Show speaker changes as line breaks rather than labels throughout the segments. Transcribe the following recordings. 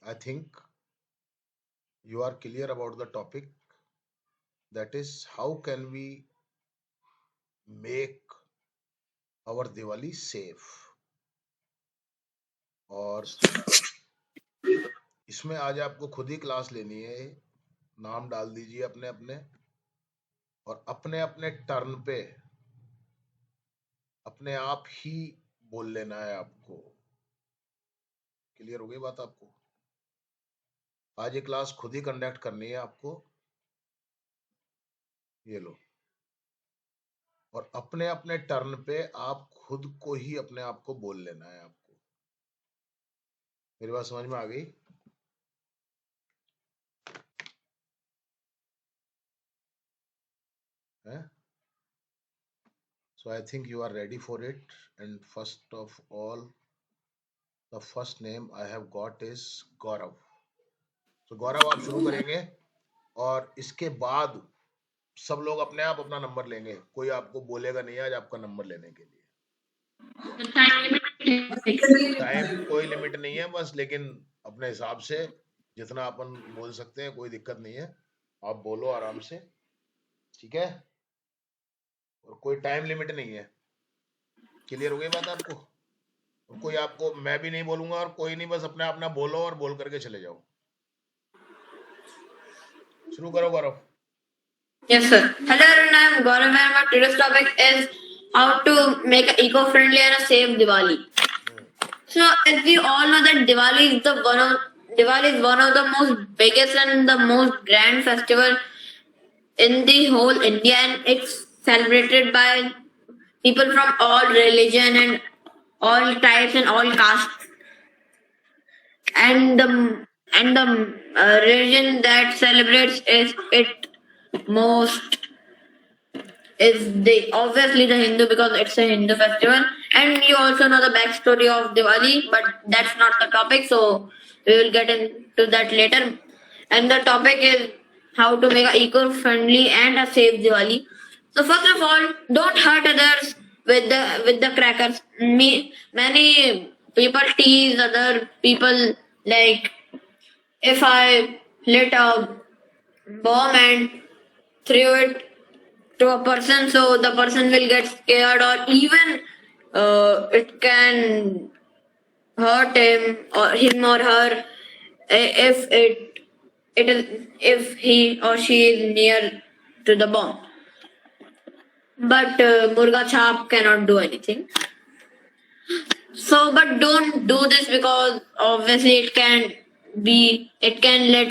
I think you are clear about the topic, that is how can we make our Diwali safe. और इसमें आज आपको खुद ही class लेनी है, नाम डाल दीजिए अपने अपने, और अपने अपने टर्न पे अपने आप ही बोल लेना है आपको। क्लियर हो गई बात आपको? आज ये क्लास खुद ही कंडक्ट करनी है आपको, ये लो, और अपने अपने टर्न पे आप खुद को ही अपने आप को बोल लेना है आपको। मेरी बात समझ में आ गई? है? So I think you are ready for it. And first of all, the first name I have got is Gaurav. So Gaurav आप शुरू करेंगे और इसके बाद सब लोग अपने आप अपना नंबर लेंगे, कोई आपको बोलेगा नहीं आज आपका नंबर लेने के लिए। टाइम कोई लिमिट नहीं है बस, लेकिन अपने हिसाब से जितना अपन बोल सकते हैं, कोई दिक्कत नहीं है, आप बोलो आराम से, ठीक है? और कोई टाइम लिमिट नहीं है। क्लियर हो गई बात आपको? कोई आपको, मैं भी नहीं बोलूंगा और कोई नहीं, बस अपना अपना बोलो और बोल करके चले जाओ। शुरू करो गौरव।
Yes, sir. Hello, everyone. I am Gaurav, and my today's topic is how to make an eco-friendly and a safe Diwali. So, as we all know, that Diwali is one of the most biggest and the most grand festival in the whole India, and it's celebrated by people from all religion and all types and all castes. And the religion that celebrates is it most is the obviously the Hindu, because it's a Hindu festival. And you also know the backstory of Diwali, but that's not the topic, so we will get into that later. And the topic is how to make a eco-friendly and a safe Diwali. So first of all, don't hurt others with the crackers. Many people tease other people, like if I lit a bomb and threw it to a person, so the person will get scared, or even it can hurt him or her, if it is if he or she is near to the bomb. But Murga Chap cannot do anything. So, but don't do this, because obviously it can lead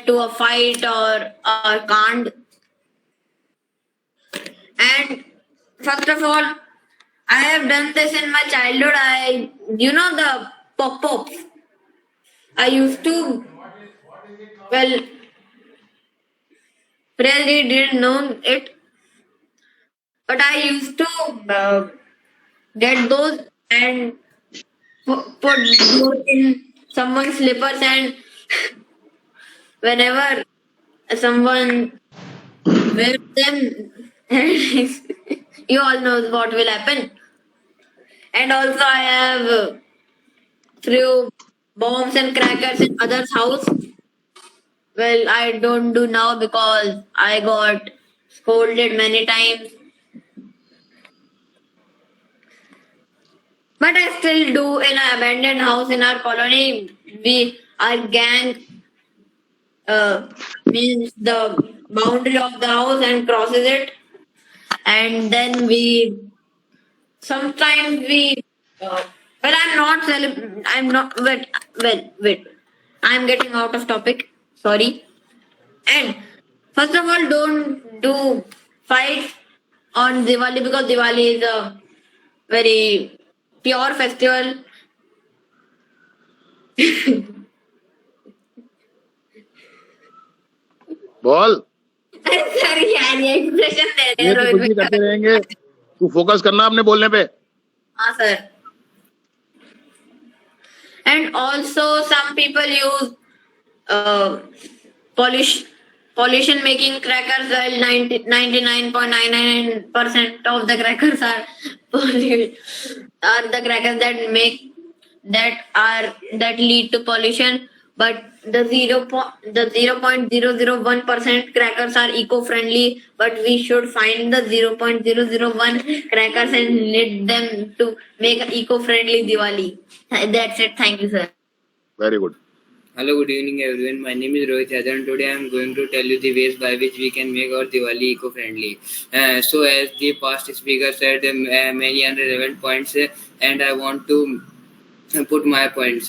to a fight or a kand. And first of all, I have done this in my childhood. The pop-pops. I used to, well, really didn't know it, but I used to get those and put those in someone's slippers, and whenever someone wears them, you all know what will happen. And also I have threw bombs and crackers in others' house. Well, I don't do now because I got scolded many times. But I still do in an abandoned house in our colony. Our gang means the boundary of the house and crosses it. And then sometimes I'm not, wait. I'm getting out of topic. Sorry. And first of all, don't do fights on Diwali, because Diwali is a very pure festival.
बोल।
Sorry, यार ये expression दे रहे
ये
हैं
तो
रोहित
कुछ भी
भैया।
करते रहेंगे, तू फोकस करना अपने बोलने पे।
हाँ sir. And also some people use pollution making crackers. Well, 99.99% of the crackers are the crackers that lead to pollution. but the 0.001% crackers are eco-friendly, but we should find the 0.001 crackers and knit them to make an eco-friendly Diwali. That's it. Thank you, sir.
Very good.
Hello, good evening everyone. My name is Rohit Yadav and today I am going to tell you the ways by which we can make our Diwali eco-friendly. So as the past speaker said many relevant points and I want to put my points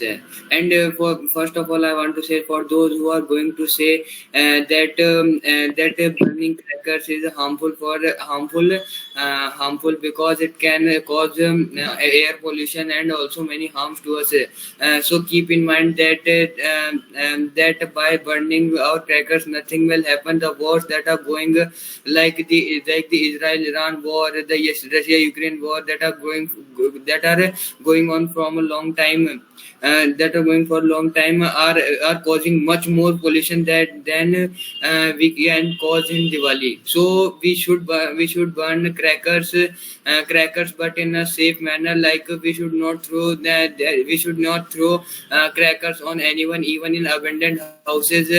for first of all I want to say for those who are going to say that burning crackers is harmful because it can cause air pollution and also many harms to us, so keep in mind that by burning our crackers nothing will happen. The wars that are going like the Israel-Iran war, the Russia-Ukraine war that are going on from a long time, that are going for a long time are causing much more pollution than we can cause in Diwali. So we should burn crackers, but in a safe manner. Like we should not throw crackers on anyone, even in abandoned houses,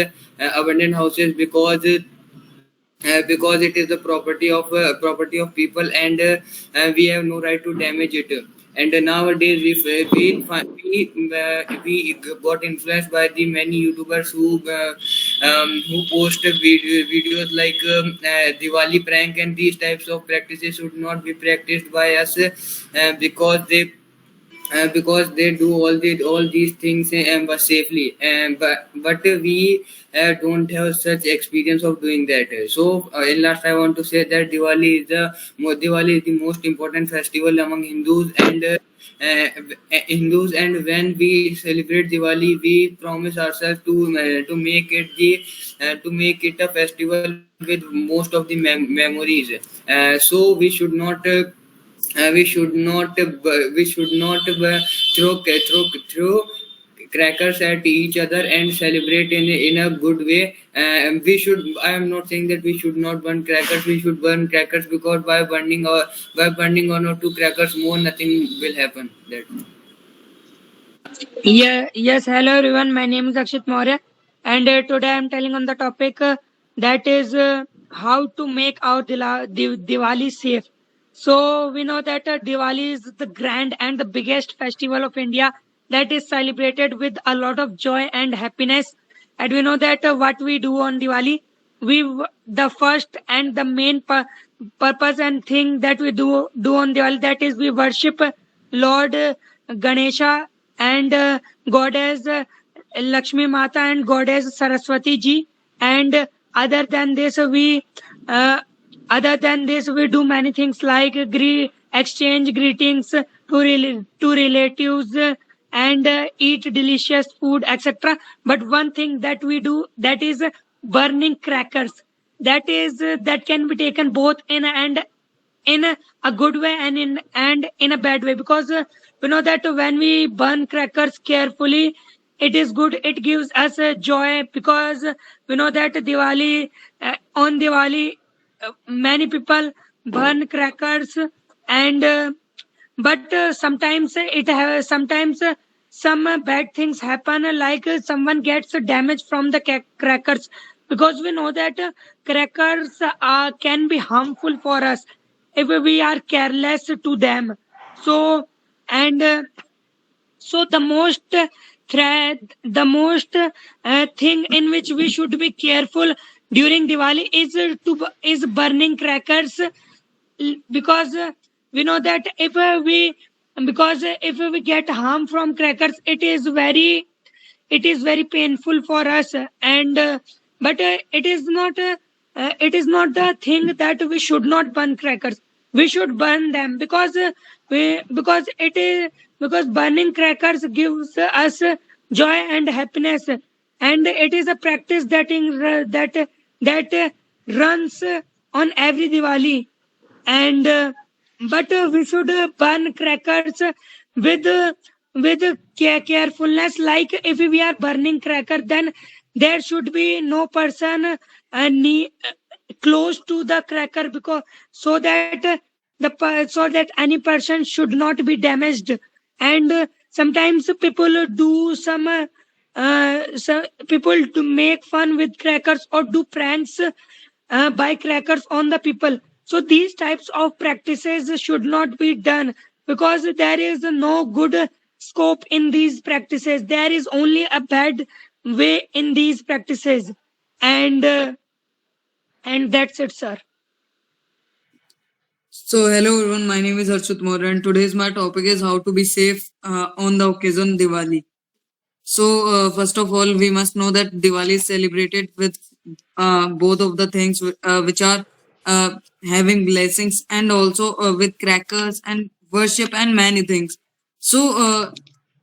because it is the property of people and we have no right to damage it. And nowadays we got influenced by the many YouTubers who post videos like Diwali prank, and these types of practices should not be practiced by us because they do all these things but safely, but we don't have such experience of doing that. So in last I want to say that Diwali is the most important festival among Hindus, and when we celebrate Diwali we promise ourselves to make it a festival with most of the memories. So we should not throw crackers at each other and celebrate in a good way. I am not saying that we should not burn crackers. We should burn crackers because by burning one or two crackers more, nothing will happen.
Yes, hello everyone. My name is Akshit Maurya, and today I am telling on the topic that is how to make our Diwali safe. So we know that Diwali is the grand and the biggest festival of India that is celebrated with a lot of joy and happiness. And we know that what we do on Diwali, the first and the main purpose and thing that we do on Diwali, that is we worship Lord Ganesha and goddess Lakshmi Mata and goddess Saraswati ji. And other than this we do many things like exchange greetings to relatives and eat delicious food, etc. But one thing that we do, that is burning crackers. That can be taken both in a good way and in a bad way, because we know that when we burn crackers carefully, it is good. It gives us joy, because we know that on Diwali many people burn crackers, and but sometimes some bad things happen, like someone gets damaged from the crackers, because we know that crackers can be harmful for us if we are careless to them. So and so the most thing in which we should be careful during Diwali is burning crackers, because we know that if we get harm from crackers, it is very painful for us. And but it is not the thing that we should not burn crackers. We should burn them, because because burning crackers gives us joy and happiness, and it is a practice that runs on every Diwali. And but we should burn crackers with carefulness. Like if we are burning cracker, then there should be no person close to the cracker, because so that so that any person should not be damaged. And sometimes people do some so people to make fun with crackers or do pranks by crackers on the people. So these types of practices should not be done because there is no good scope in these practices. There is only a bad way in these practices, and uh, and that's it, sir.
So, hello everyone, my name is Harshit Moore, and today's my topic is how to be safe on the occasion Diwali. So, first of all, we must know that Diwali is celebrated with both of the things which are having blessings and also with crackers and worship and many things. So,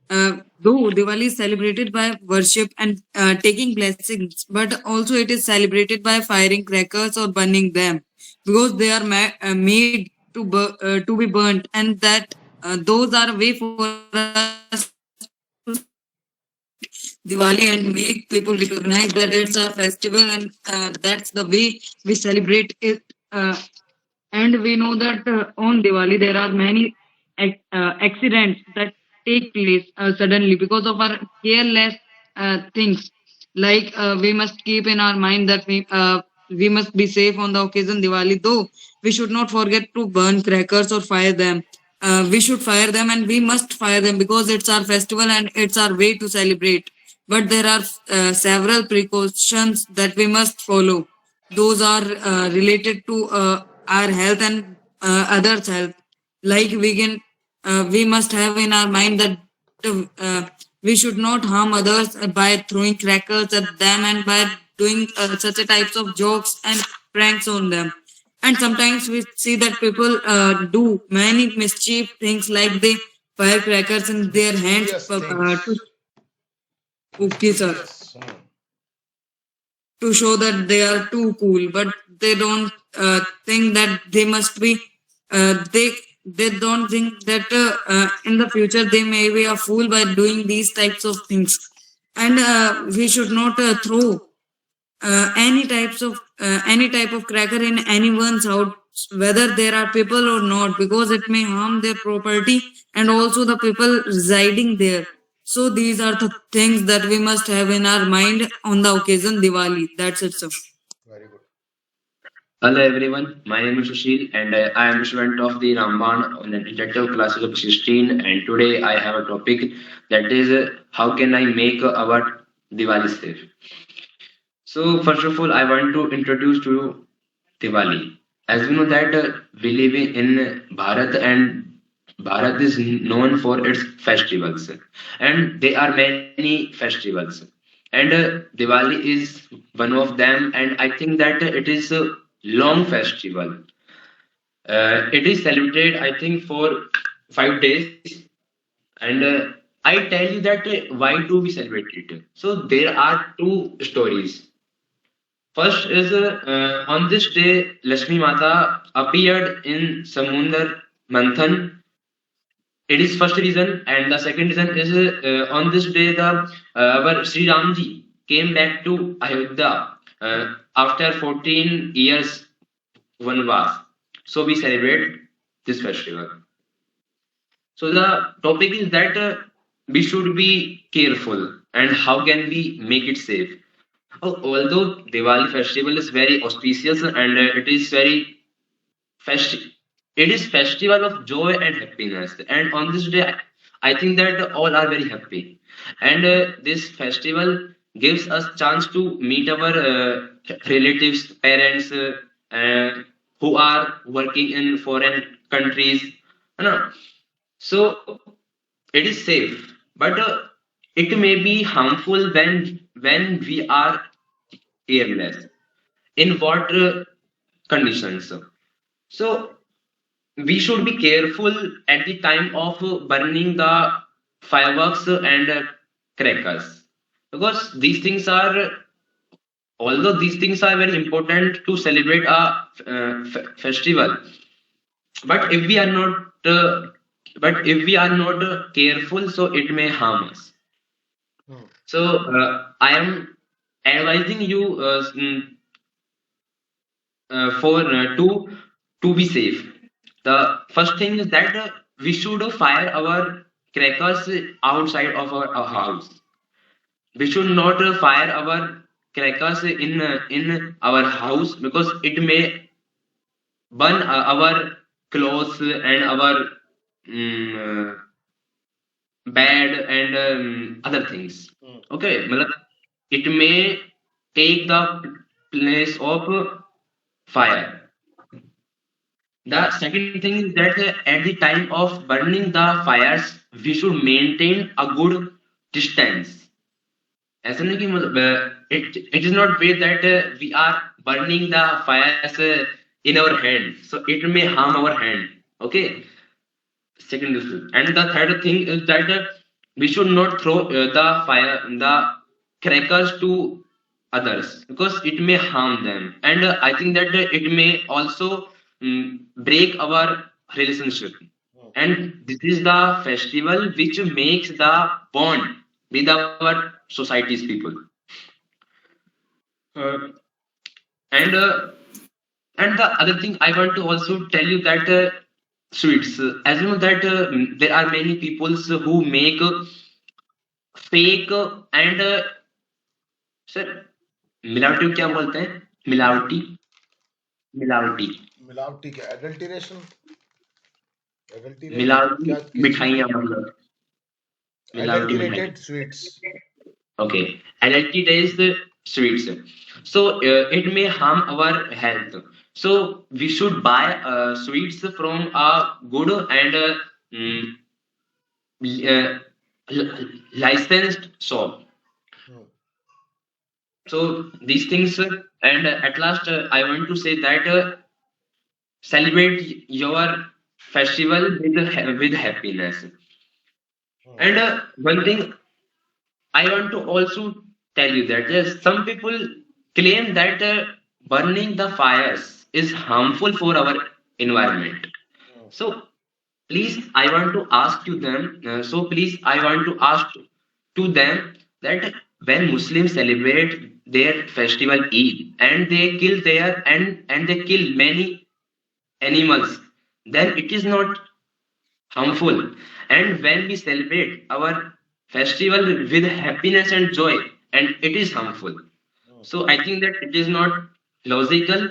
though Diwali is celebrated by worship and taking blessings, but also it is celebrated by firing crackers or burning them because they are made to be burnt, and that those are a way for us Diwali and make people recognize that it's a festival, and that's the way we celebrate it. And we know that on Diwali there are many accidents that take place suddenly because of our careless things. Like we must keep in our mind that we must be safe on the occasion Diwali. Though we should not forget to burn crackers or fire them. We should fire them and we must fire them because it's our festival and it's our way to celebrate. But there are several precautions that we must follow. Those are related to our health and others' health. Like we must have in our mind that we should not harm others by throwing crackers at them and by doing such a types of jokes and pranks on them. And sometimes we see that people do many mischief things like they fire crackers in their hands.
Mischievous things.
Okay, sir,
Mischievous.
to show that they are too cool, but they don't think that they must be. They don't think that in the future they may be a fool by doing these types of things, and we should not throw any type of cracker in anyone's house, whether there are people or not, because it may harm their property and also the people residing there. So these are the things that we must have in our mind on the occasion Diwali. That's it, sir.
Very good.
Hello everyone, my name is Sushil and I am a student of the Ramban on Detective Classes of 16, and today I have a topic that is how can I make our Diwali safe. So first of all I want to introduce to you Diwali. As we know that we live in Bharat, and Bharat is known for its festivals, and there are many festivals, and Diwali is one of them. And I think that it is a long festival. It is celebrated, I think, for 5 days, and I tell you that why do we celebrate it? So there are two stories. First is on this day, Lakshmi Mata appeared in Samundar Manthan. It is first reason, and the second reason is on this day the our Sri Ramji came back to Ayodhya after 14 years Vanvas. So we celebrate this festival. So the topic is that we should be careful, and how can we make it safe? Although Diwali festival is very auspicious and it is very festive, it is festival of joy and happiness. And on this day, I think that all are very happy. And this festival gives us chance to meet our relatives, parents who are working in foreign countries. You know. So it is safe, but it may be harmful when we are careless. In what conditions? So we should be careful at the time of burning the fireworks and crackers, because these things are, although these things are very important to celebrate a festival, but if we are not careful, so it may harm us.
Hmm.
So I am advising you for to be safe. The first thing is that we should fire our crackers outside of our house. we should not fire our crackers in our house because it may burn our clothes and our mm, bed and other things.
Hmm,
Okay, matlab, it may take the place of fire. The second thing is that at the time of burning the fires, we should maintain a good distance. ऐसा नहीं कि मतलब it is not way that we are burning the fires in our hand, so it may harm our hand. Okay, second is this. And the third thing is that we should not throw the crackers to others because it may harm them, and I think that it may also break our relationship.
Hmm,
And this is the festival which makes the bond with our society's people. Uh, and and the other thing I want to also tell you that sweets, as you know that there are many people who make fake and sir मिलावटी को क्या बोलते हैं? मिलावटी मिलावटी
मिलावटी क्या adulteration एडल्टरेट
मिलावटी
क्या किस चीज
मिठाइयाँ मतलब मिलावटी मिठाई.
Adulterated sweets
Okay, adulterated sweets. So it may harm our health. So we should buy sweets from a good and mm, licensed shop. So these things, and at last, I want to say that celebrate your festival with happiness. And one thing I want to also tell you that yes, some people claim that burning the fires is harmful for our environment. So please, I want to ask you them. Please, I want to ask to them that when Muslims celebrate their festival Eid and they kill their and they kill many animals, then it is not harmful. And when we celebrate our festival with happiness and joy, and it is harmful. So I think that it is not logical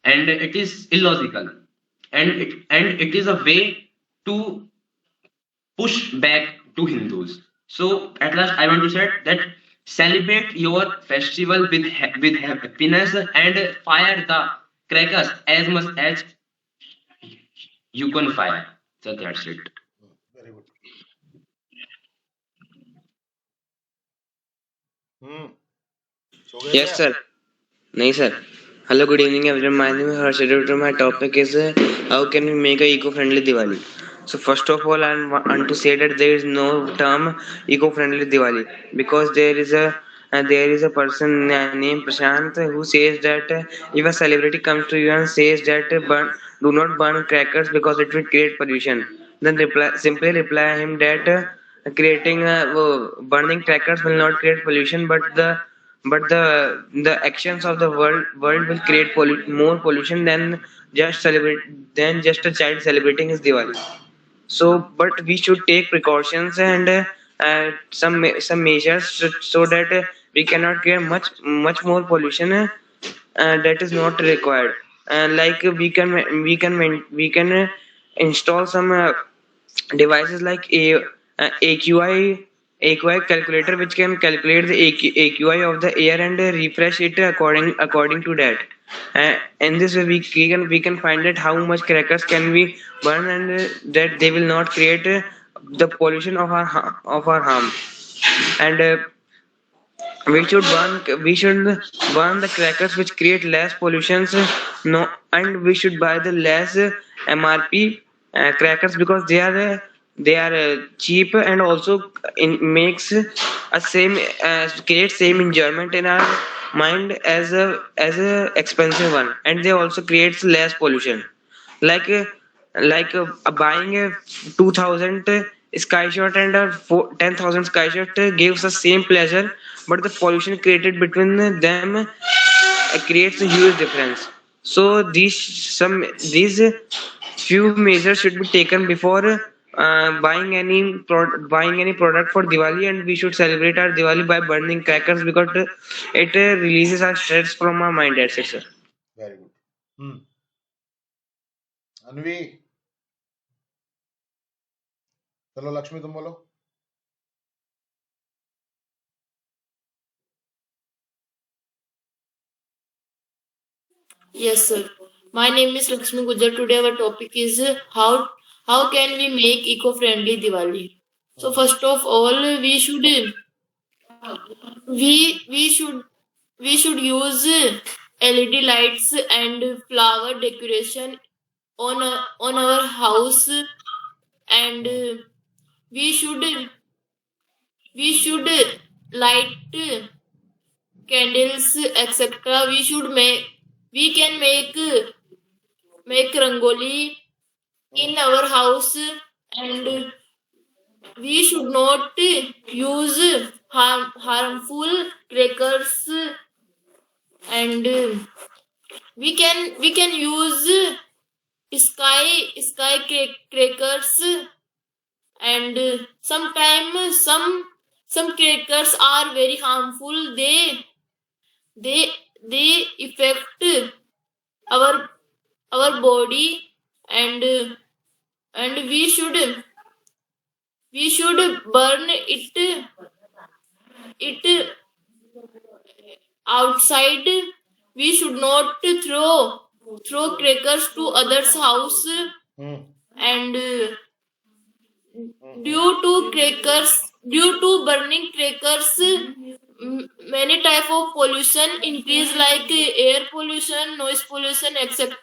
and it is illogical. And it is a way to push back to Hindus. So at last I want to say that celebrate your festival with happiness and fire the crackers as much as you can fire. So that's it.
Very good hmm सो गए
Yes,
क्या
sir. Nahi, sir. Hello, good evening, everyone. My name is Harshad. My topic is how can we make a eco-friendly Diwali. So first of all, I want to say that there is no term eco-friendly Diwali because there is a person named Prashant who says that if a celebrity comes to you and says that do not burn crackers because it will create pollution, then simply reply him that burning crackers will not create pollution, but the actions of the world will create more pollution than just a child celebrating his Diwali. So, but we should take precautions and some measures so that we cannot get much more pollution that is not required. Like we can install some devices like AQI calculator which can calculate the AQI of the air and refresh it according to that. In this way we can find out how much crackers can we burn and that they will not create the pollution of our harm. And we should burn the crackers which create less pollutions. No, and we should buy the less MRP crackers because they are cheap and also makes a same create same enjoyment in our mind as a expensive one, and they also creates less pollution. Like buying a 2000 sky shot and a 10,000 sky shot gives the same pleasure, but the pollution created between them creates a huge difference. So these few measures should be taken before buying any product for Diwali, and we should celebrate our Diwali by burning crackers because it releases our stress from our mind. That's it, sir.
Very good. Anvi, चलो लक्ष्मी तुम बोलो.
Yes, sir. My name is Lakshmi Gujar. Today our topic is how can we make eco-friendly Diwali. So first of all, we should use LED lights and flower decoration on our house, and we should light candles, etc. We can make rangoli in our house, and we should not use harmful crackers, and we can use crackers, and sometimes some crackers are very harmful. They affect our body, and we should burn it outside. We should not throw crackers to others' house, and due to burning crackers, many type of pollution increase, like air pollution, noise pollution, etc.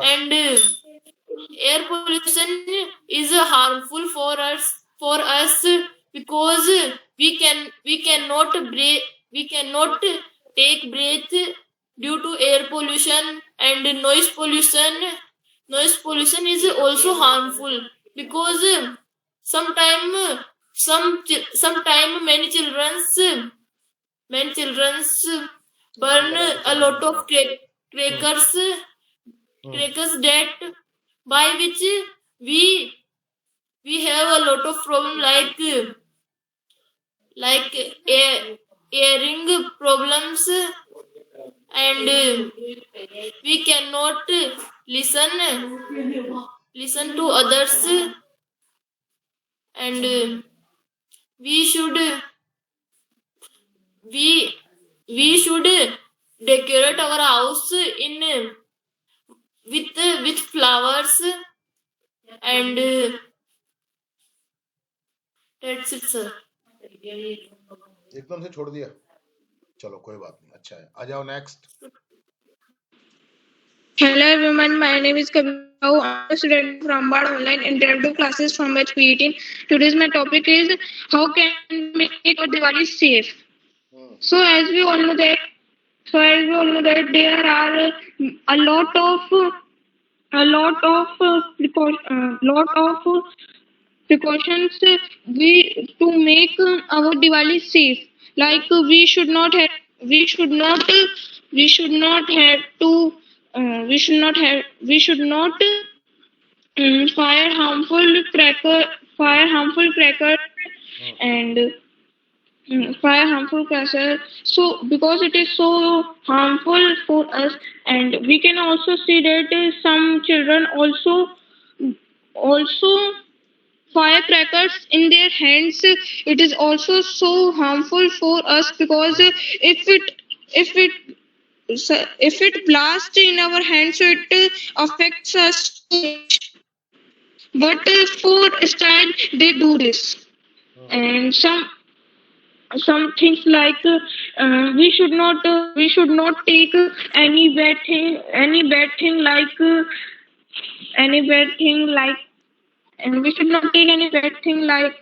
And air pollution is harmful for us because we cannot take breath due to air pollution. And noise pollution is also harmful because sometime many childrens burn a lot of crackers that by which we have a lot of problem, like hearing problems, and we cannot listen to others, and we should decorate our house in with flowers, and that's it, sir.
एकदम से छोड़ दिया. चलो कोई बात नहीं, अच्छा है. आ जाओ next.
Hello everyone, my name is Kabir. I'm a student from Bard Online Interactive Classes from batch P18. Today's my topic is how can we make our Diwali safe. So as we all know that there are a lot of precautions to make our Diwali safe. Like we should not fire harmful crackers and so because it is so harmful for us. And we can also see that some children also firecrackers in their hands. It is also so harmful for us because if it blasts in our hands, so it affects us. But for style, they do this. And some things like we should not take any bad thing like and we should not take any bad thing like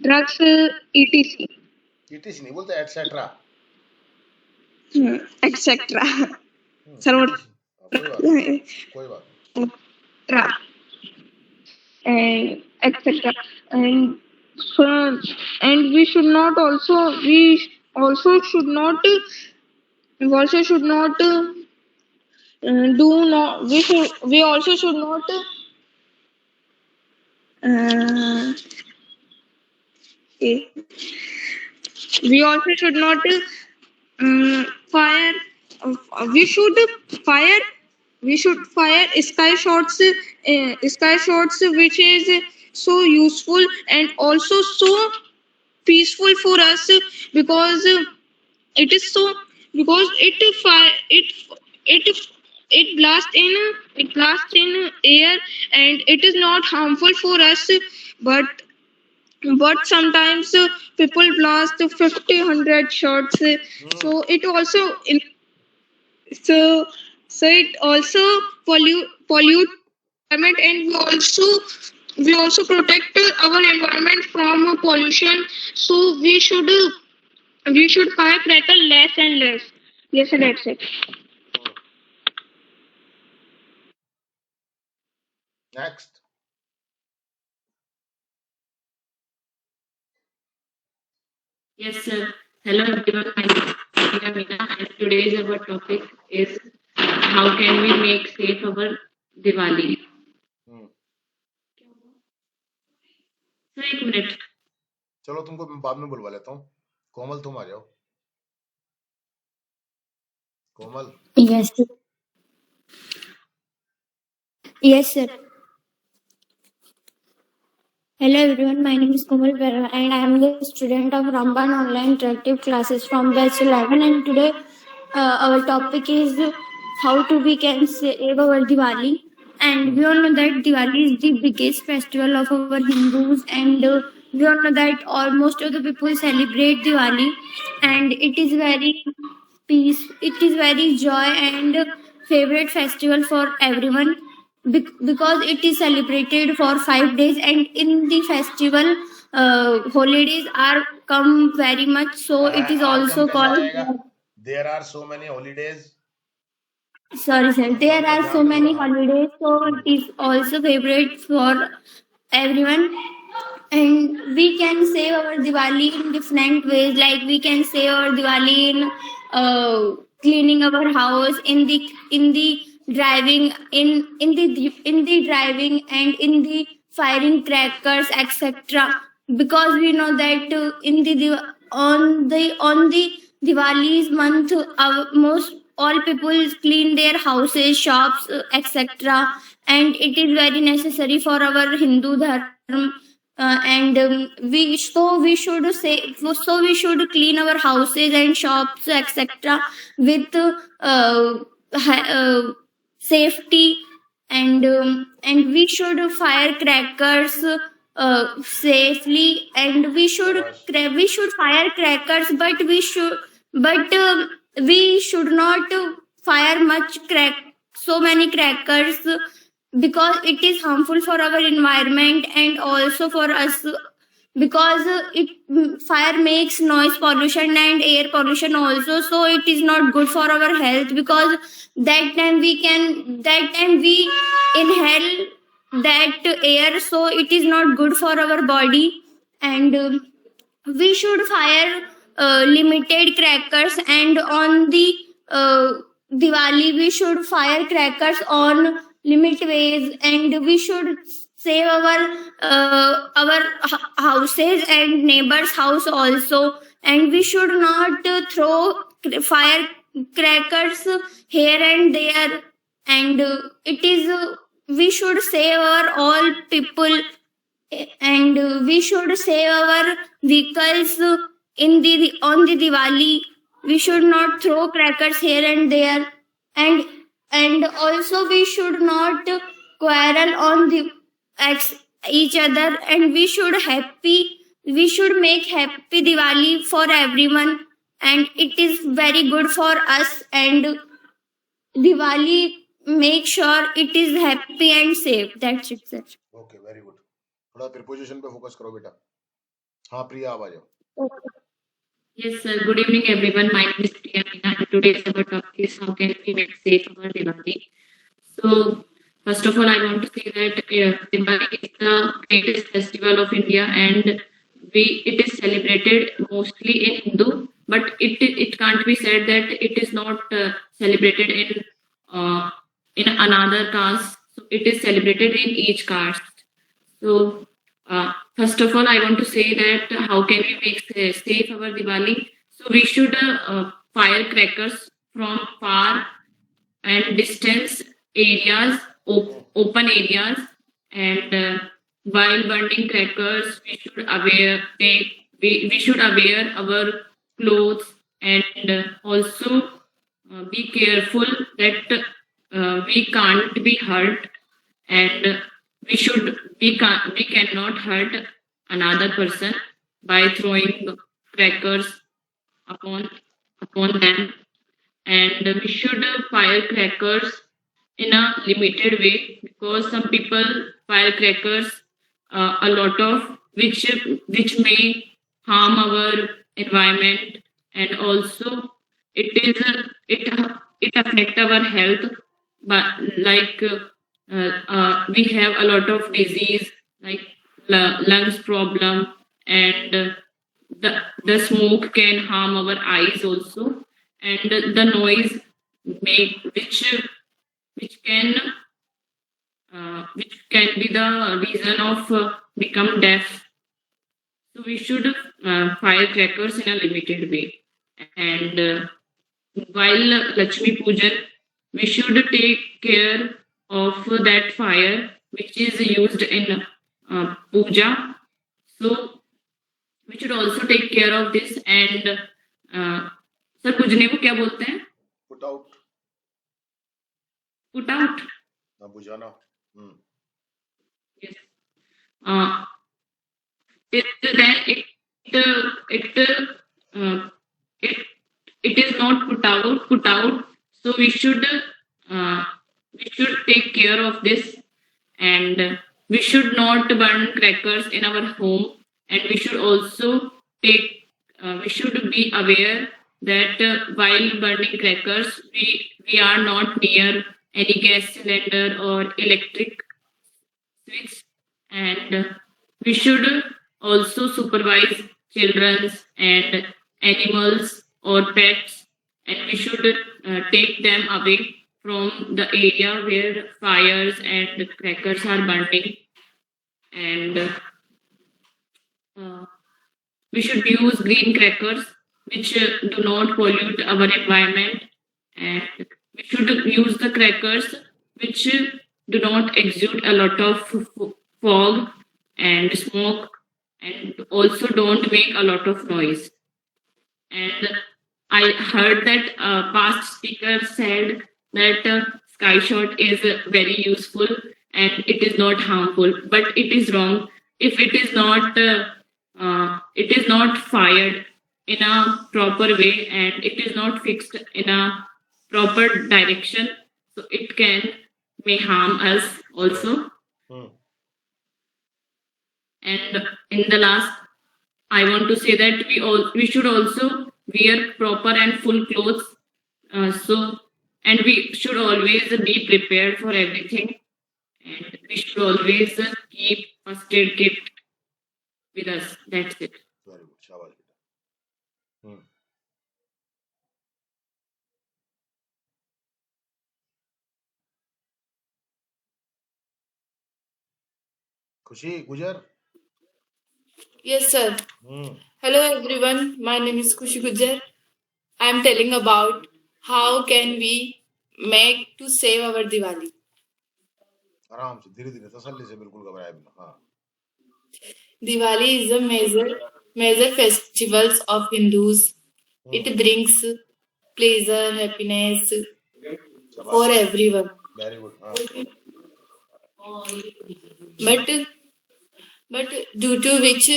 drugs, etc.
ETC नहीं बोलते, etcetera.
etc. Sir,
कोई बात नहीं.
and etc. And we should not also should not Uh, okay. We also should not fire. We should fire. We should fire sky shots, which is so useful and also so peaceful for us because it is so because it blasts in air and it is not harmful for us, but sometimes people blast 50 100 shots, so it also so it also pollute environment, and we also protect our environment from pollution. So we should firecracker less and less. Yes, and that's it.
Next.
Yes, sir. Hello, everyone. My name is Priya Meena, and today's our topic is how can we make safe our Diwali.
Hmm,
sir एक minute.
चलो तुमको मैं बाद में बुलवा लेता हूँ. कोमल तुम आ जाओ. कोमल.
Yes, sir. Yes, sir. Hello everyone, my name is Komal Vera and I am the student of Ramban Online Interactive Classes from batch 11, and today our topic is how to we can save our Diwali. And we all know that Diwali is the biggest festival of our Hindus, and we all know that almost of the people celebrate Diwali, and it is very peace, it is very joy and favorite festival for everyone because it is celebrated for 5 days, and in the festival holidays are come very much, so it is
आप
also
कम कैसे
called
आएगा? There are so many holidays.
sorry sir, there
हाँ,
are
ध्यान
so
में
many
थोड़ा. हाँ.
holidays, so it is also favorite for everyone. And we can save our Diwali in different ways, like we can save our Diwali in cleaning our house, in the driving, in the driving, and in the firing crackers, etc. Because we know that on the Diwali's month, most all people clean their houses, shops, etc. And it is very necessary for our Hindu dharma. And we should clean our houses and shops, etc. with safety, and we should fire crackers safely, and we should fire crackers, but we should not fire so many crackers because it is harmful for our environment and also for us, because fire makes noise pollution and air pollution also, so it is not good for our health, because that time we inhale that air, so it is not good for our body. And we should fire limited crackers, and on the Diwali we should fire crackers on limit ways, and we should save our houses and neighbors house also, and we should not throw fire crackers here and there, and it is we should save our all people, and we should save our vehicles in the on the Diwali. We should not throw crackers here and there, and also we should not quarrel on the each other, and we should make happy Diwali for everyone, and it is very good for us, and Diwali make sure it is happy and safe. That's it, sir.
Okay, very good. थोड़ा preposition पे focus करो बेटा. हाँ प्रिया आप आ जाओ.
Yes, sir. Good evening, everyone. My name is Priya Meena, and today's our topic is how can we make safe our Diwali. So, first of all, I want to say that Diwali is the greatest festival of India, and it is celebrated mostly in Hindu, but it can't be said that it is not celebrated in another caste. So it is celebrated in each caste. So First of all, I want to say that how can we make safe our Diwali? So we should fire crackers from far and distance areas, open areas, and while burning crackers, we should aware our clothes and also be careful that we can't be hurt and we cannot hurt another person by throwing crackers upon them, and we should fire crackers in a limited way because some people fire crackers a lot of which may harm our environment, and also it affect our health, but like we have a lot of disease like lungs problem, and the smoke can harm our eyes also, and the noise make which can be the reason of become deaf. So we should fire crackers in a limited way, and while Lakshmi Pujan, we should take care of that fire which is used in puja. So we should also take care of this, and sir बुझने को क्या बोलते हैं?
Put out.
Put out.
हाँ, बुझाना.
Yes. Till then it is not put out. So we should take care of this, and we should not burn crackers in our home, and we should also we should be aware that while burning crackers we are not near any gas cylinder or electric switch, and we should also supervise children and animals or pets, and we should take them away from the area where fires and crackers are burning, and we should use green crackers which do not pollute our environment, and we should use the crackers which do not exude a lot of fog and smoke, and also don't make a lot of noise. And I heard that past speaker said that sky shot is very useful and it is not harmful, but it is wrong if it is not fired in a proper way and it is not fixed in a proper direction, so it may harm us also. And in the last, I want to say that we should also wear proper and full clothes. And we should always be prepared for everything. And we should always keep first aid kit with us. That's it.
Very good. Shabash. Khushi, Gujar?
Yes, sir.
Hmm.
Hello, everyone. My name is Kushi Gujar. I am telling about how can we make to save our Diwali.
आराम से धीरे धीरे तसल्ली से बिल्कुल घबराए बिना. हाँ.
Diwali is a major festivals of Hindus. It brings pleasure, happiness for everyone.
Very good. हाँ.
But due to which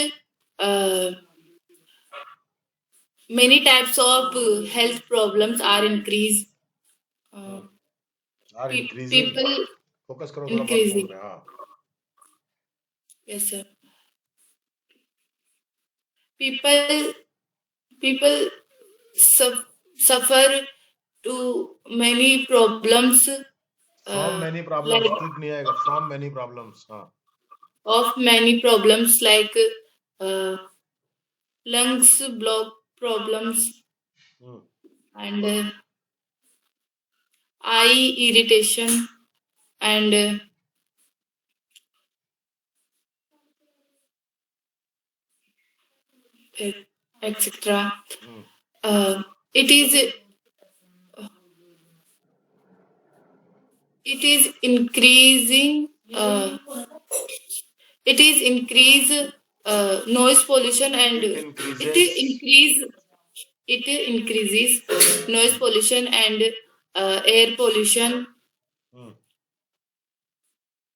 many types of health problems are increased.
Are increasing.
People
Focus करो थोड़ा
increasing.
बात में. हाँ.
Yes, sir. People suffer to many problems.
From many problems.
Like
ठीक नहीं आएगा. From many problems. हाँ.
of many problems like lungs block problems and eye irritation and etc.
Hmm.
It is increasing noise pollution and
It increases.
it increases noise pollution and air pollution.
Hmm.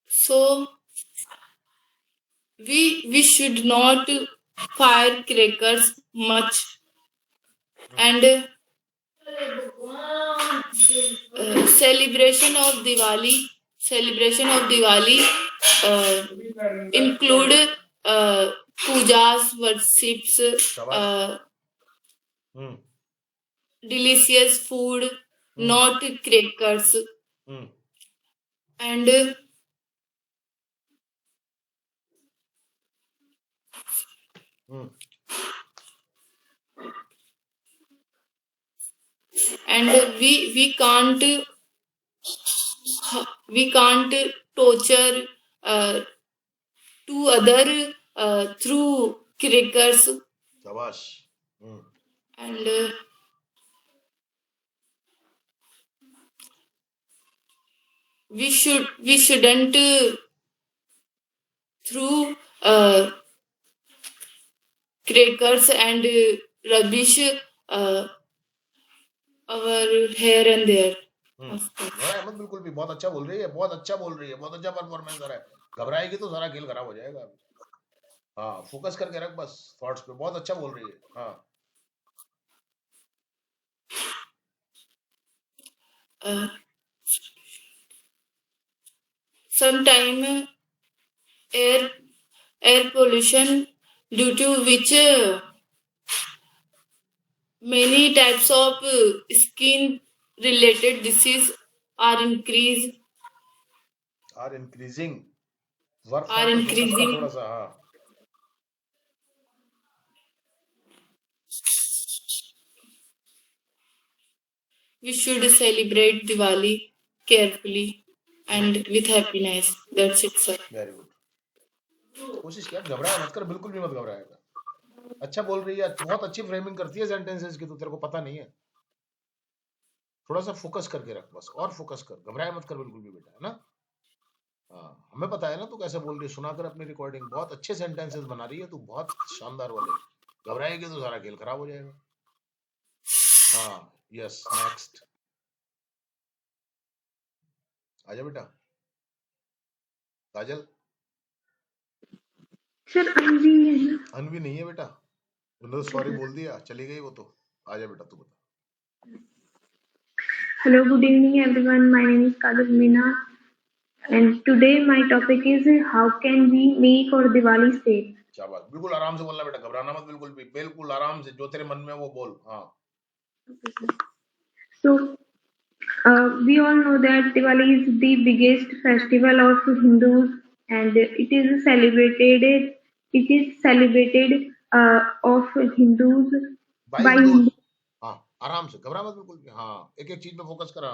So we should not fire crackers much, and celebration of Diwali include pujas, worships,
Shabash. Hmm.
delicious food,
Hmm.
not crackers,
Hmm.
and
Hmm.
and we can't torture to other through crackers,
Shabash. Hmm.
and we shouldn't through crackers and rubbish uh, our here and there.
Hmm
Of course.
घबराए मत, बिल्कुल भी। बहुत अच्छा बोल रही है, बहुत अच्छा बोल रही है, बहुत अच्छा परफॉर्मेंस कर रहा है। घबराएगी तो सारा खेल खराब हो जाएगा। हाँ, फोकस करके रख बस थॉट्स पे। बहुत अच्छा बोल रही है। हाँ।
Sometime air pollution, due to which many types of skin related disease are increasing.
Are increasing. Work
Are
focus कर
increasing.
थोड़ा सा। हाँ।
We should celebrate Diwali carefully and with happiness. That's it, sir.
Very good. कोशिश किया, घबराया मत कर, बिल्कुल भी मत घबराएगा। अच्छा बोल रही है, बहुत अच्छी फ्रेमिंग करती है सेंटेंसेस की, तो तेरे को पता नहीं है। थोड़ा सा फोकस करके रख बस, और फोकस कर, घबराया मत कर बिल्कुल भी बेटा, है ना। हाँ, हमें पता है ना तू कैसे बोल रही है। सुना कर अपनी रिकॉर्डिंग, बहुत अच्छे सेंटेंसेस बना रही है तू, बहुत शानदार वाले। घबराएगी तो सारा खेल खराब हो जाएगा। हाँ, यस, नेक्स्ट। आजा बेटा। काजल।
सर अनवी है ना?
अनवी नहीं है बेटा, उन्होंने सॉरी बोल दिया, चली गई वो तो। आजा बेटा, तू बता।
Hello, good evening everyone. My name is Kajal Meena, and today my topic is how can we make our Diwali safe.
शाबाश, बिल्कुल आराम से बोलना बेटा, घबराना मत बिल्कुल भी, बिल्कुल आराम से, जो तेरे मन में है वो बोल। हाँ।
So, we all know that Diwali is the biggest festival of Hindus, and it is celebrated. It is celebrated of Hindus
by
by
Hindus.
Hindus.
हाँ, आराम से, घबरा मत बिल्कुल भी। हाँ, एक एक चीज पे फोकस करा।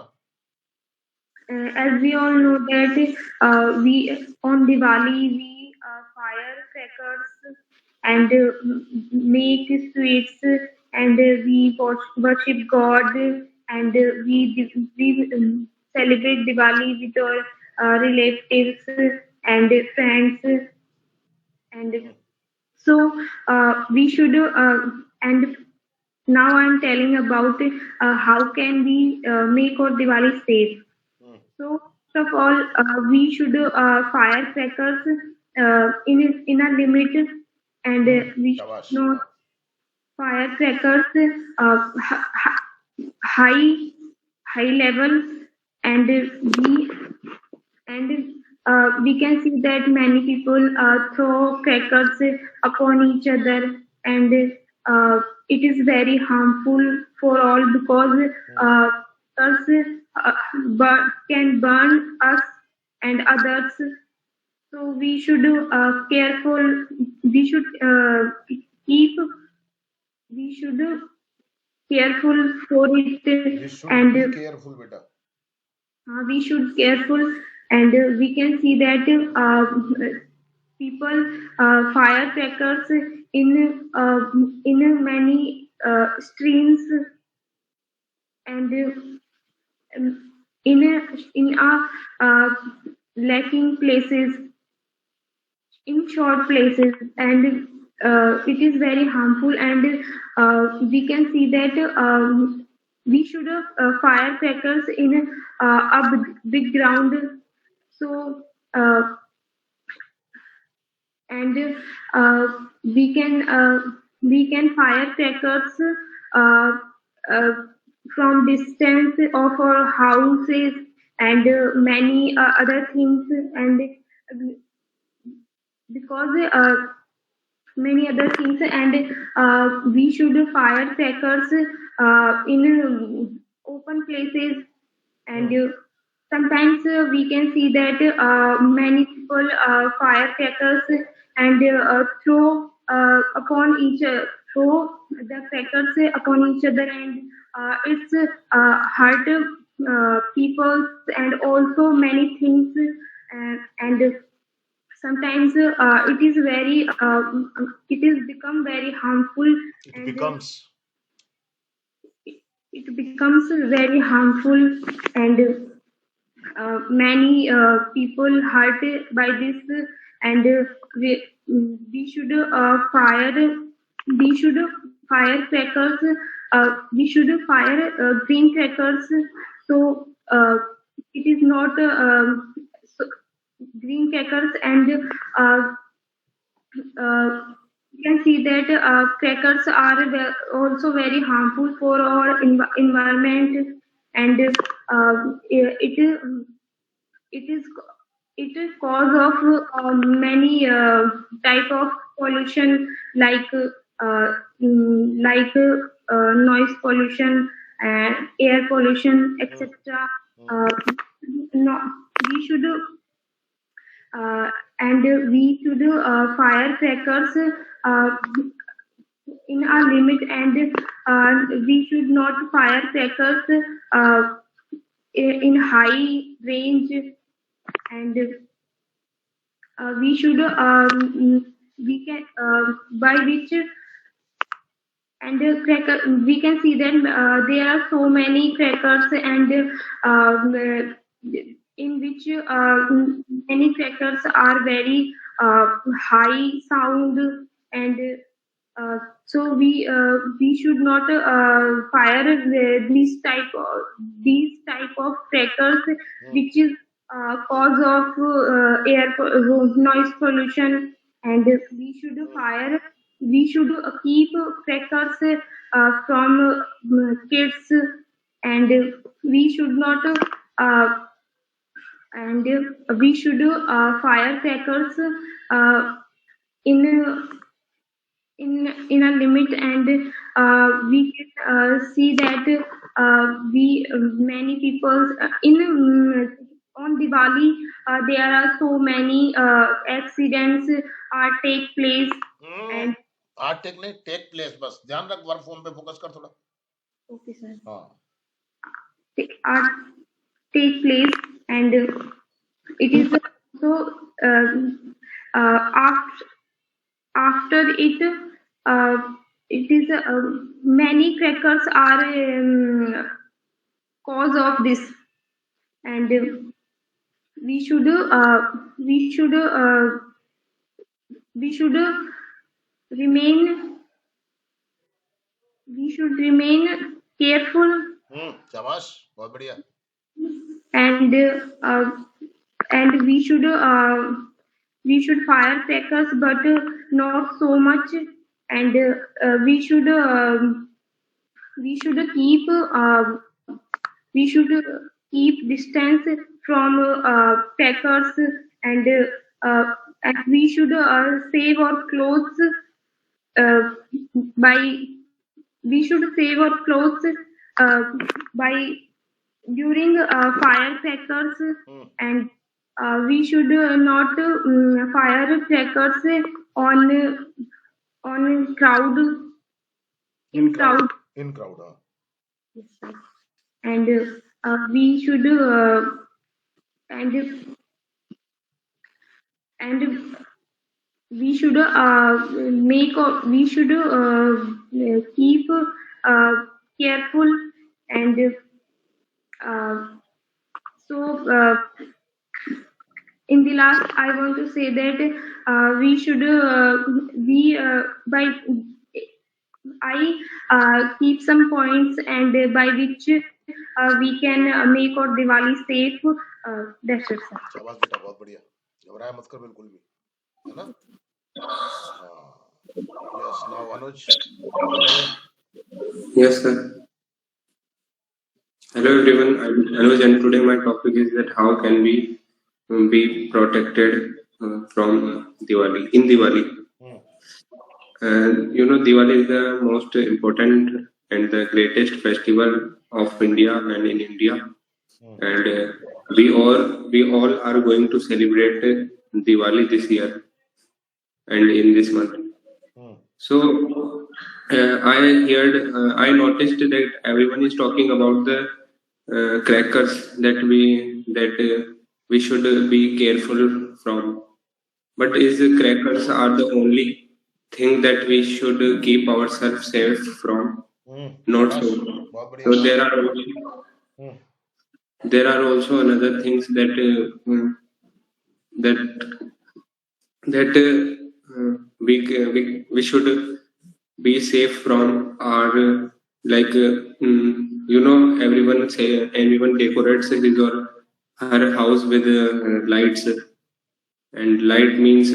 As we all know that we on Diwali we fire crackers and make sweets and we worship God and we celebrate Diwali with our relatives and friends and so we should and now I'm telling about how can we make our Diwali safe. So first of all, we should fire crackers in a limit, and we
शाबाश।
should not fire crackers high high level, and we can see that many people throw crackers upon each other, and it is very harmful for all because us can burn us and others. So we should careful. We should keep. We should careful for it,
We should
and
be careful बेटा।
we should careful, and we can see that people firecrackers in many streams and in lacking places, in short places, and it is very harmful. And we can see that we should fire crackers in big ground. So and we can fire crackers uh, uh, from distance of our houses and many other things, and because many other things, and we should fire crackers in open places. And sometimes we can see that many people fire crackers and throw the crackers upon each other, and it's hurt people and also many things. And sometimes it is become very harmful,
It
and
becomes.
it becomes very harmful, and many people hurt by this. And we should fire crackers. We should fire green crackers. So it is not so green crackers. And you can see that crackers are also very harmful for our environment. And it is it is cause of many type of pollution, like noise pollution and air pollution, etc. uh, no, we should and we should fire crackers uh, in a limit, and we should not fire crackers uh, in high range. And we should we can by which and cracker we can see that there are so many crackers, and in which many crackers are very high sound. And so we should not fire these type of crackers, which is cause of noise pollution. And we should keep crackers from kids. And we should not and we should fire crackers uh, in in a limit. And we can see that we many people on Diwali there are so many accidents take place. And
आज take नहीं, take place, बस ध्यान रख, work phone पे focus कर थोड़ा.
okay sir,
हाँ.
are take place. And it is also after it it is many crackers are cause of this. And we should remain careful.
शाबाश, बहुत बढ़िया.
And and we should fire crackers, but not so much. And we should keep distance from crackers. And we should save our clothes by during firecrackers. And we should not fire crackers on crowd.
In crowd.
Yes, sir. And we should and we should we should keep careful and uh, so in the last I want to say that we should we by I keep some points and by which we can make our Diwali safe. That's it, sir.
शाबाश बेटा, बहुत बढ़िया। घबराया मत कर बिल्कुल भी, है ना? हाँ, yes, now Anuj,
Yes, sir. Hello everyone, I'm Anuj and today my topic is that how can we be protected from Diwali, in Diwali. And Diwali is the most important and the greatest festival of India and in India. And we all are going to celebrate Diwali this year and in this month. So I noticed that everyone is talking about the crackers that we should be careful from. But is crackers are the only thing that we should keep ourselves safe from? Not so. So there are also another things that we should be safe from are like everyone decorates his or her house with lights, and light means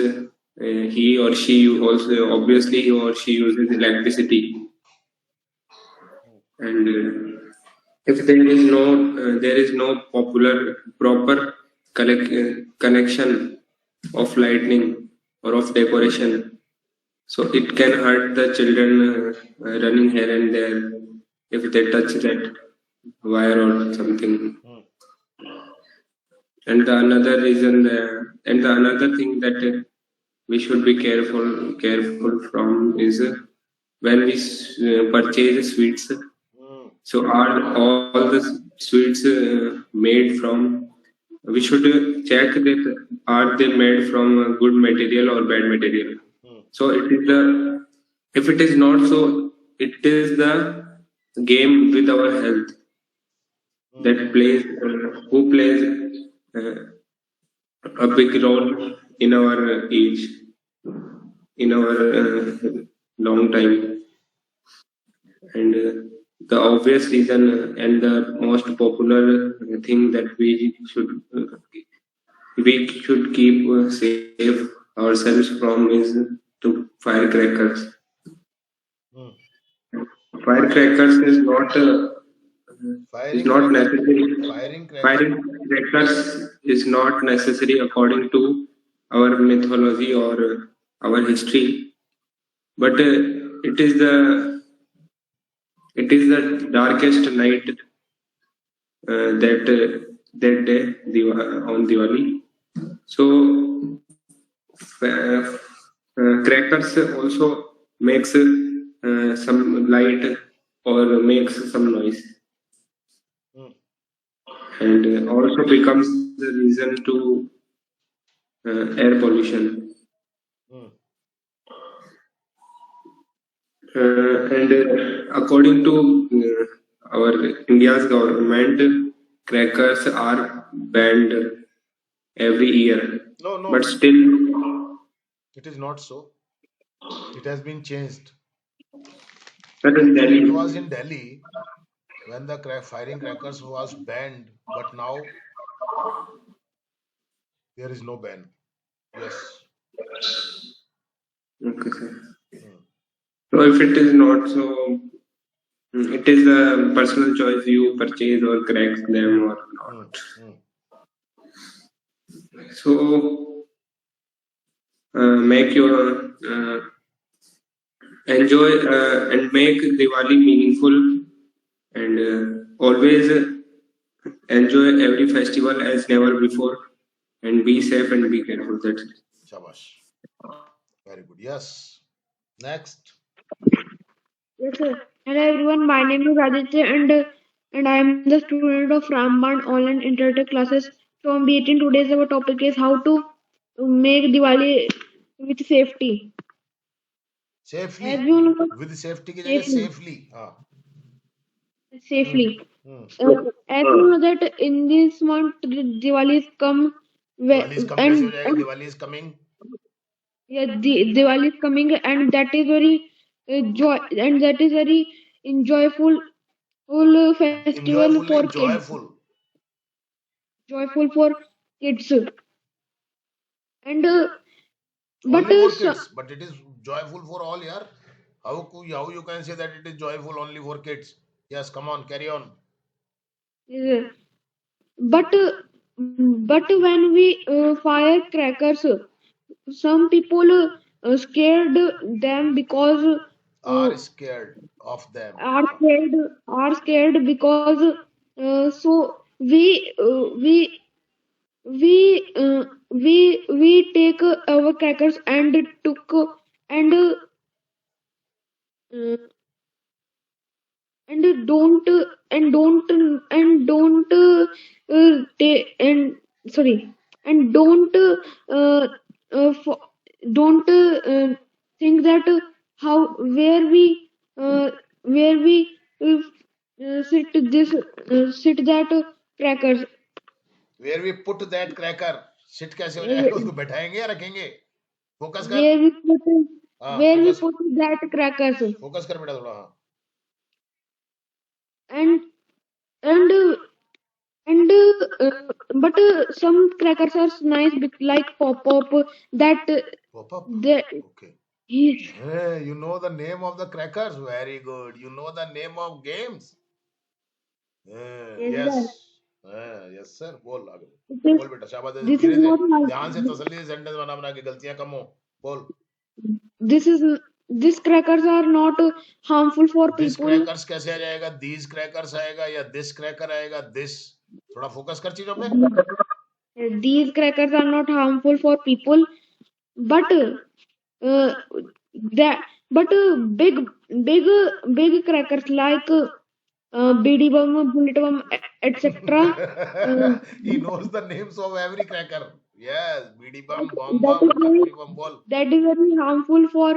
he or she also obviously he or she uses electricity, and if there is no proper connection of lightning or of decoration, so it can hurt the children running here and there if they touch that wire or something. And the another reason and the another thing that we should be careful from is when we purchase sweets. So are all the sweets made from? We should check that are they made from good material or bad material. So if it is not so, it is the game with our health that plays a big role in our age, in our long time. And the obvious reason and the most popular thing that we should keep safe ourselves from is to firecrackers. Firecrackers is not necessary. Firing crackers is not necessary according to our mythology or our history, but it is the darkest night that day on Diwali. So crackers also makes some light or makes some noise, and also becomes the reason to air pollution. And according to our India's government, crackers are banned every year.
No,
but still
it is not so. It has been changed.
But in Delhi,
it was in Delhi when the firing crackers was banned, but now there is no ban. Yes.
Okay, sir. So if it is not so, it is a personal choice, you purchase or crack them or not. So make your enjoy and make Diwali meaningful, and always enjoy every festival as never before, and be safe and be careful. That's it.
Shabash. Very good. Yes. Next.
Yes, sir. Hello everyone, my name is Aditya and I am the student of Ramban online interactive classes from B18. Today's our topic is how to make Diwali with safety.
Safely,
As you know,
with safety की जगह
safely,
safely. हाँ।
safely.
Hmm.
As you know that in this month Diwali is come,
Diwali is come कैसे हो जाएगा?
and
Diwali is coming.
yeah, Diwali is coming, and that is very joy, and that is very enjoyful festival
Enjoyful
for
नहीं,
kids.
joyful.
Joyful for kids, and but
Only for kids, but it is joyful for all, yaar. How you can say that it is joyful only for kids? Yes, come on, carry on.
but when we fire crackers, some people scared them because
Are scared of them.
are scared because so we take our crackers and took and and don't and sorry, and don't think that how where we sit that crackers.
Where we put that cracker, sit कैसे हो जाएगा? उसको बैठाएंगे या रखेंगे? Focus कर।
where we put
हाँ,
where we
focus
put that crackers,
focus कर बेटा थोड़ा। हाँ,
and and but some crackers are nice like pop that
pop up.
that
Okay.
yes,
Hey, you know the name of the crackers? Very good. You know the name of games?
yes,
Yes.
that
Yes sir, बोल आगे।
it is,
बोल बेटा, शाबाश।
this
धीरे
is
से,
not
ध्यान से, तसल्ली से सेंटेंस बना बना के, गलतियां कम हो। बोल।
this is these crackers are not harmful for
this
people.
Crackers कैसे आ जाएगा? दीज क्रैकर्स आएगा या दिस क्रैकर आएगा? दिस, थोड़ा फोकस कर चीजों पे।
These crackers are not harmful for people, but that but big crackers like BD bomb, bullet bomb, etc.
He knows the names of every cracker. Yes, BD bum, bomb
that
bum,
is very
Lakshmi bum, bol.
that is very harmful for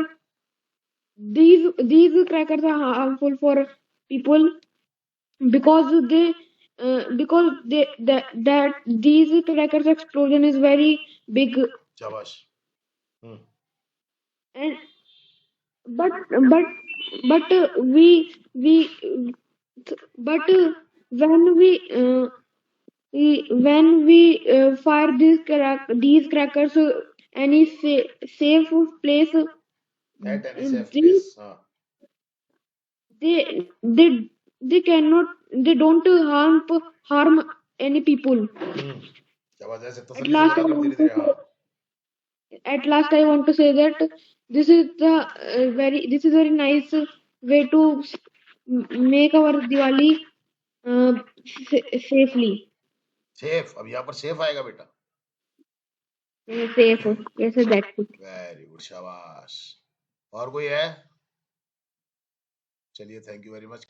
these crackers are harmful for people because that these crackers explosion is very big,
Shabash.
and but but when we fire these crackers any safe place,
At any safe
they
place.
they they they cannot, they don't harm any people.
शाबाश, ऐसे
At
तसल्ली से
last
बोला
I
कर, धीरे
want to
धीरे। हाँ।
at last I want to say that this is the this is very nice way to make our Diwali safely.
Safe, अब यहाँ पर सेफ आएगा बेटा।
Safe, yes, that's it.
Very good, शाबाश। और कोई है? चलिए, थैंक यू वेरी मच।